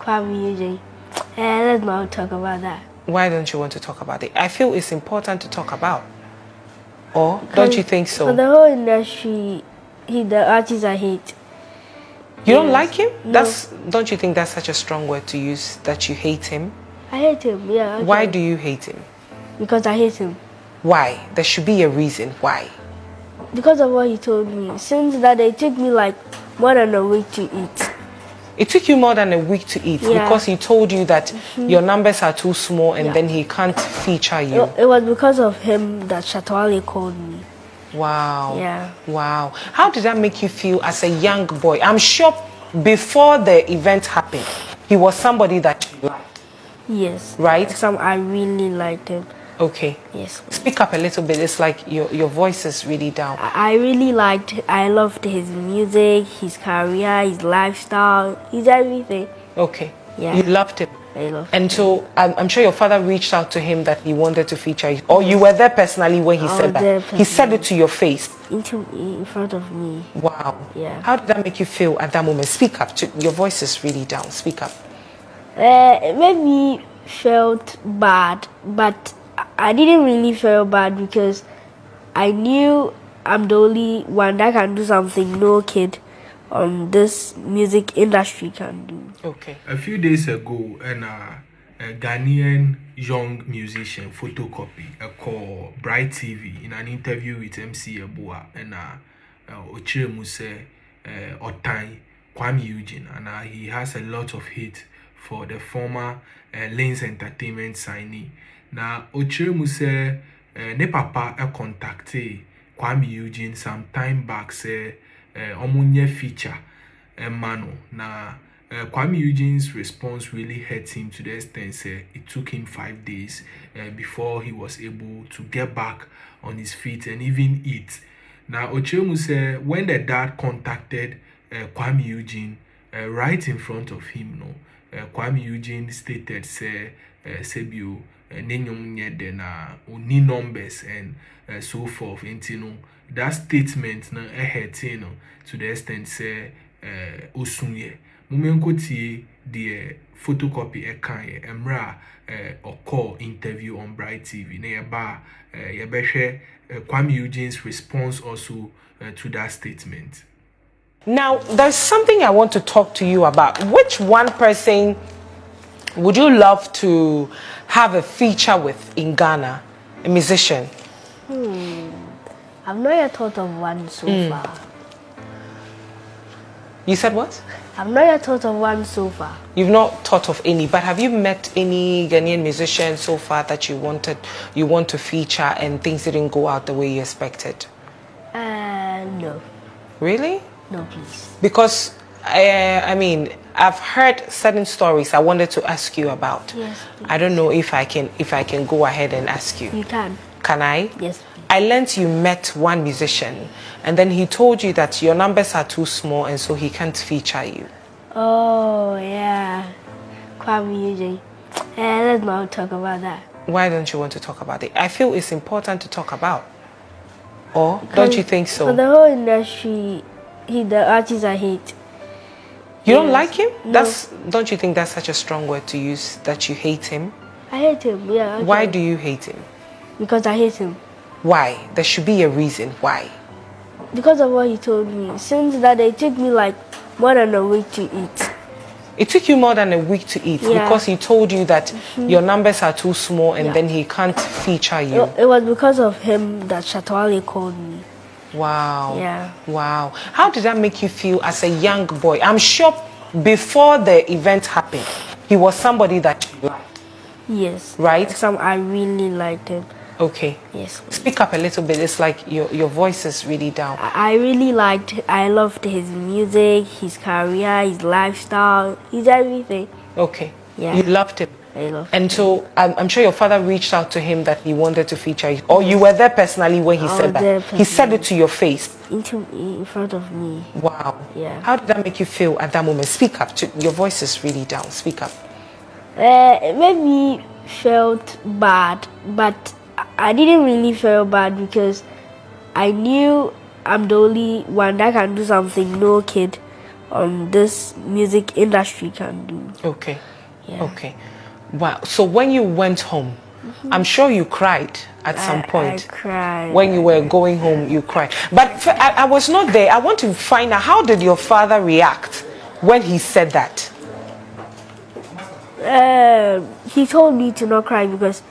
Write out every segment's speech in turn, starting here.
Kuami, Eugene. Let's not talk about that. Why don't you want to talk about it? I feel it's important to talk about. Or don't you think so? For the whole industry, the artists I hate. You don't like him? No. Don't you think that's such a strong word to use, that you hate him? I hate him, yeah. Okay. Why do you hate him? Because I hate him. Why? There should be a reason why. Because of what he told me. Since that day, it took me like more than a week to eat. It took you more than a week to eat because he told you that your numbers are too small and then he can't feature you. It was because of him that Shatwale called me. Wow. Yeah. Wow. How did that make you feel as a young boy? I'm sure before the event happened, he was somebody that you liked. Yes. Right? I really liked him. Okay. Yes. Speak up a little bit. It's like your voice is really down. I loved his music, his career, his lifestyle, his everything. Okay. Yeah. You loved him. I loved him. And so I'm sure your father reached out to him that he wanted to feature you. Or you were there personally when he said that. He said it to your face. In front of me. Wow. Yeah. How did that make you feel at that moment? Speak up. Your voice is really down. Speak up. It made me felt bad, but I didn't really feel bad because I knew I'm the only one that can do something no kid on this music industry can do. Okay. A few days ago, a Ghanaian young musician, Fotocopy, called Bright TV in an interview with MC Eboa and Ochiremu say Otai Kuami Eugene, and he has a lot of hate for the former Lanes Entertainment signee. Now Ochiremu say ne papa contacted Kuami Eugene some time back say omunye feature mano na Kuami Eugene's response really hurt him to the extent say it took him 5 days before he was able to get back on his feet and even eat. Now Ochiremu say when the dad contacted Kuami Eugene right in front of him, Kuami Eugene stated say sebio nenyom nyede na oni numbers and so forth. And that statement na hurt to the extent say osunye mumenko tie the Photocopy ekan emra or call interview on Bright TV na yeba yebehwe Kuami Eugene's response also to that statement. Now, there's something I want to talk to you about. Which one person would you love to have a feature with in Ghana? A musician? I've not yet thought of one so far. You said what? I've not yet thought of one so far. You've not thought of any, but have you met any Ghanaian musician so far that you want to feature and things didn't go out the way you expected? No. Really? No, please. Because I mean, I've heard certain stories I wanted to ask you about. Yes, please. I don't know if I can go ahead and ask you. You can. Can I? Yes, please. I learnt you met one musician and then he told you that your numbers are too small and so he can't feature you. Oh, yeah. Kuami, Eugene. Let's not talk about that. Why don't you want to talk about it? I feel it's important to talk about. Or don't you think so? For the whole industry, the artists I hate. You don't like him? No. Don't you think that's such a strong word to use, that you hate him? I hate him, yeah. Okay. Why do you hate him? Because I hate him. Why? There should be a reason why. Because of what he told me. Since that day, it took me like more than a week to eat. It took you more than a week to eat because he told you that your numbers are too small and then he can't feature you. It was because of him that Shatwale called me. Wow. Yeah. Wow. How did that make you feel as a young boy? I'm sure before the event happened, he was somebody that you liked. Yes. Right? I really liked him. Okay. Yes. Speak up a little bit. It's like your voice is really down. I loved his music, his career, his lifestyle, his everything. Okay. Yeah. You loved him. I loved him. And so I'm sure your father reached out to him that he wanted to feature you. Or you were there personally when he said that. He said it to your face. In front of me. Wow. Yeah. How did that make you feel at that moment? Speak up. Your voice is really down. Speak up. It made me felt bad, but I didn't really feel bad because I knew I'm the only one that can do something no kid on this music industry can do. Okay. Yeah. Okay. Wow. So when you went home, I'm sure you cried at some point. I cried. When you were going home, you cried. But I was not there. I want to find out, how did your father react when he said that? He told me to not cry because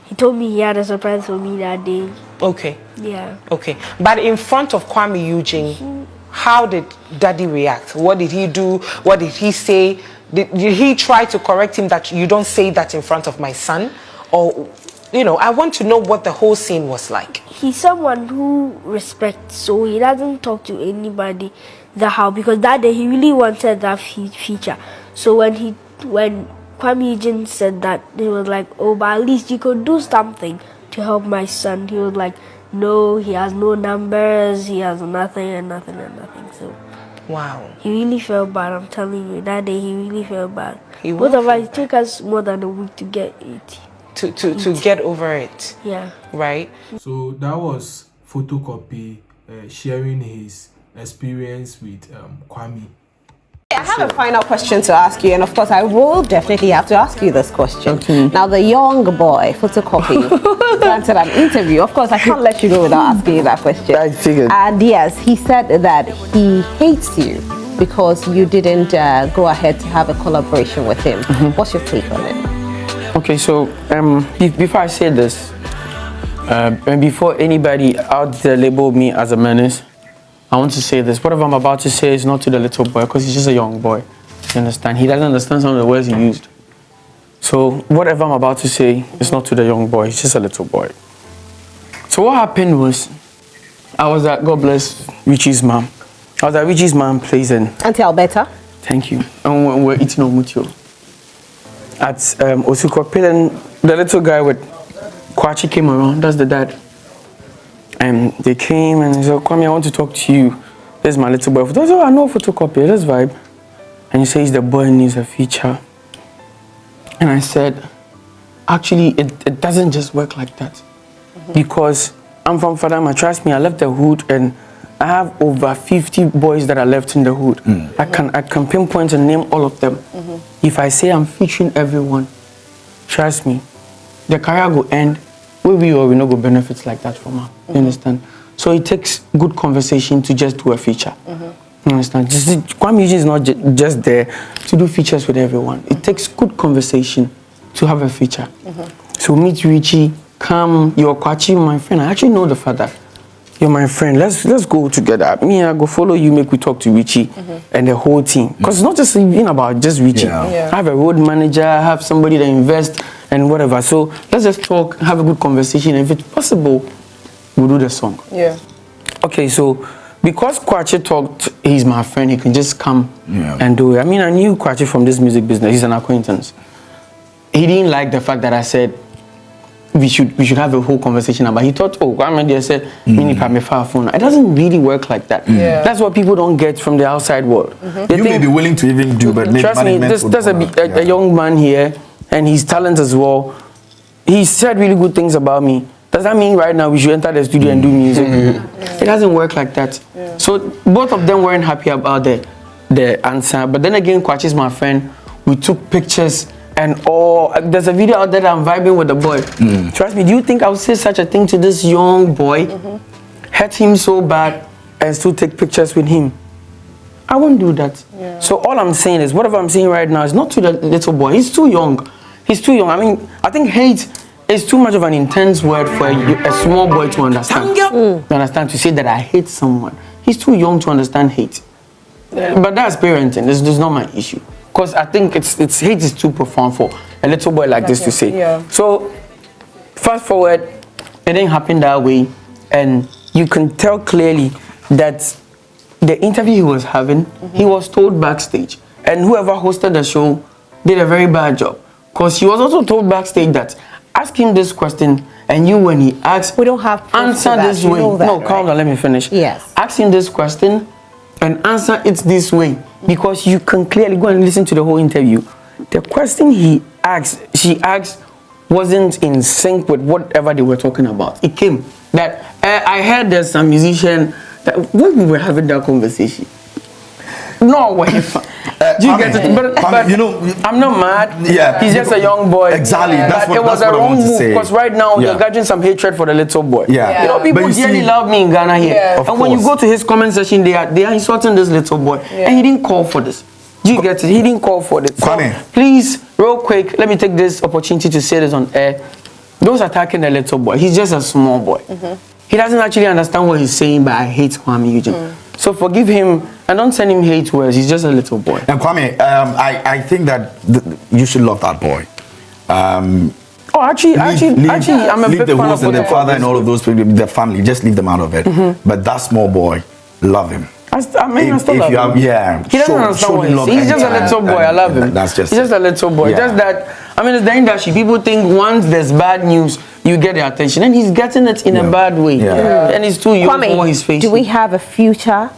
he told me he had a surprise for me that day. Okay. Yeah. Okay. But in front of Kuami Eugene, how did Daddy react? What did he do? What did he say? Did he try to correct him that you don't say that in front of my son? Or, I want to know what the whole scene was like. He's someone who respects, so he doesn't talk to anybody because that day he really wanted that feature. So when Kuami Eugene said that, he was like, oh, but at least you could do something to help my son. He was like, no, he has no numbers, he has nothing and nothing and nothing. So wow, he really felt bad. I'm telling you, that day he really felt bad. Both of us, it took us more than a week to get it. To get over it. Yeah. Right. So that was Fotocopy sharing his experience with Kuami. I have a final question to ask you, and of course, I will definitely have to ask you this question. Okay. Now, the young boy, Fotocopy, granted an interview. Of course, I can't let you go without asking you that question. I figured. And yes, he said that he hates you because you didn't go ahead to have a collaboration with him. What's your take on it? Okay, so before I say this, and before anybody out there label me as a menace, I want to say this. Whatever I'm about to say is not to the little boy, because he's just a young boy. You understand? He doesn't understand some of the words he used. So whatever I'm about to say is not to the young boy. He's just a little boy. So what happened was, I was at, God bless Richie's mom. I was at Richie's mom place and... Auntie Alberta. Thank you. And we were eating omutio at Fotocopy, and the little guy with Kwachi came around. That's the dad. And they came and he said, Kwame, I want to talk to you. This is my little boy. I said, oh, I know Fotocopy. Let's vibe. And he says the boy needs a feature. And I said, actually, it doesn't just work like that. Because I'm from Fadama. Trust me, I left the hood and I have over 50 boys that are left in the hood. I can pinpoint and name all of them. If I say I'm featuring everyone, trust me, the career will end. We no go benefits like that from her. You understand? So it takes good conversation to just do a feature. You understand? Kuami Eugene is not just there to do features with everyone. It takes good conversation to have a feature. So meet Richie, come, you're Kwachi, my friend. I actually know the father. You're my friend. Let's go together. Me, I go follow you. Make we talk to Richie and the whole team. Because it's not just even about just Richie. I have a road manager. I have somebody that invests and whatever. So let's just talk, have a good conversation. If it's possible, we'll do the song. Yeah. Okay. So because Kwachi talked, he's my friend. He can just come and do it. I mean, I knew Kwachi from this music business. He's an acquaintance. He didn't like the fact that I said we should have a whole conversation about. He thought, oh, Kwame said, it doesn't really work like that. That's what people don't get from the outside world. You may be willing to even do, but trust me, there's a young man here, and his talent as well. He said really good things about me. Does that mean right now we should enter the studio and do music? It doesn't work like that. So both of them weren't happy about the answer. But then again, Kwachi is my friend. We took pictures. And there's a video out there that I'm vibing with the boy. Trust me, do you think I would say such a thing to this young boy? Hurt him so bad and still take pictures with him? I won't do that. So all I'm saying is, whatever I'm saying right now is not to the little boy. He's too young. He's too young. I mean, I think hate is too much of an intense word for a small boy to understand. To understand, to say that I hate someone. He's too young to understand hate. But that's parenting. This is not my issue. Because I think it's hate is too profound for a little boy like this to say. So, fast forward, it didn't happen that way. And you can tell clearly that the interview he was having, he was told backstage. And whoever hosted the show did a very bad job. Because he was also told backstage that, ask him this question, and you, when he asks, we don't have answer this way. No, calm down, let me finish. Yes. Ask him this question and answer it this way. Because you can clearly go and listen to the whole interview. The question she asked, wasn't in sync with whatever they were talking about. It came that I heard there's some musician that when we were having that conversation, No way. Do you get it? But you know, I'm not mad. Yeah. He's just a young boy. Exactly. That's But it was a what I wrong want to move say. because right now you're gathering some hatred for the little boy. Yeah. You know, people But you dearly see- love me in Ghana here. Yeah. Of And when you course. go to his comment section, they are insulting this little boy. And he didn't call for this. Do you get it? He didn't call for this. So Kwame. please, real quick, let me take this opportunity to say this on air. Those attacking the little boy, he's just a small boy. He doesn't actually understand what he's saying, but I hate Kuami Eugene. So forgive him and don't send him hate words. He's just a little boy. And Kwame, I think that you should love that boy. Oh, actually, I'm a leave big the fan host of and the Fotocopy. father and all of those people, the family, just leave them out of it. But that small boy, love him. I still love him. Yeah, He doesn't understand what love he's just a anytime. little boy. I love him. That's just he's just a little boy. Yeah. Just that, I mean, it's the industry. People think once there's bad news, you get the attention, and he's getting it in a bad way. Yeah. And he's too young for what he's Kwame, facing. do we have a future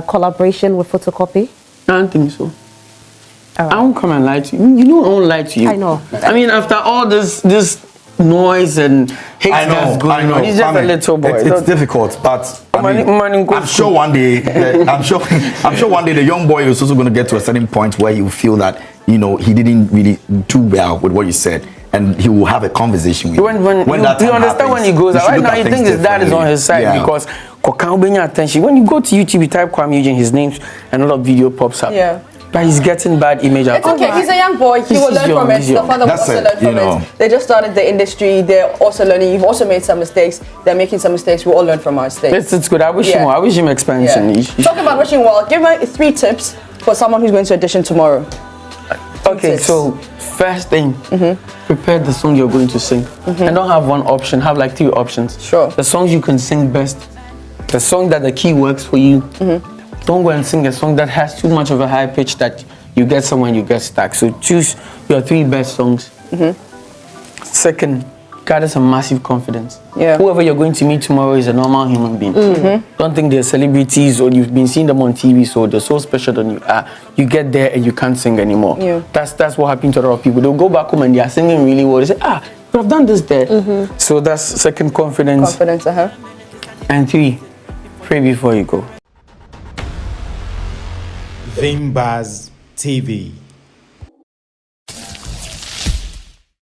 collaboration with Fotocopy? I don't think so. All right. I won't come and lie to you. You know I won't lie to you. I know. I mean, after all this noise and hate that's going on, he's just Kwame, a little boy. It's difficult, but I mean, Money goes I'm sure one day, I'm sure one day the young boy is also going to get to a certain point where he will feel that he didn't really do well with what you said, and he will have a conversation with you. When that you time understand happens, when he goes you out should right look now, at he things thinks his dad is on differently. his side Yeah. because Kokao bring your attention. When you go to YouTube, you type Kuami Eugene, his name and a lot of video pops up. Yeah. But he's getting bad image out It's of okay. it. He's a young boy. He He's will learn young, from it. he's The young. father will That's also it, learn from you know. it. They just started the industry. They're also learning. You've also made some mistakes. They're making some mistakes. We all learn from our mistakes. It's good. I wish him well. I wish him expansion. Yeah. Talk about wishing well. Give me 3 tips for someone who's going to audition tomorrow. Okay, tips. so first thing, prepare the song you're going to sing. And don't have one option, have like 3 options. Sure. The songs you can sing best, the song that the key works for you. Don't go and sing a song that has too much of a high pitch that you get somewhere and you get stuck. So choose your 3 best songs. Second, gather some massive confidence. Yeah. Whoever you're going to meet tomorrow is a normal human being. Don't think they're celebrities or you've been seeing them on TV, so they're so special than you are. You get there and you can't sing anymore. Yeah. That's what happened to a lot of people. They'll go back home and they are singing really well. They say, but I've done this there. So that's second, confidence. Confidence, And 3, pray before you go. Vimbaz TV.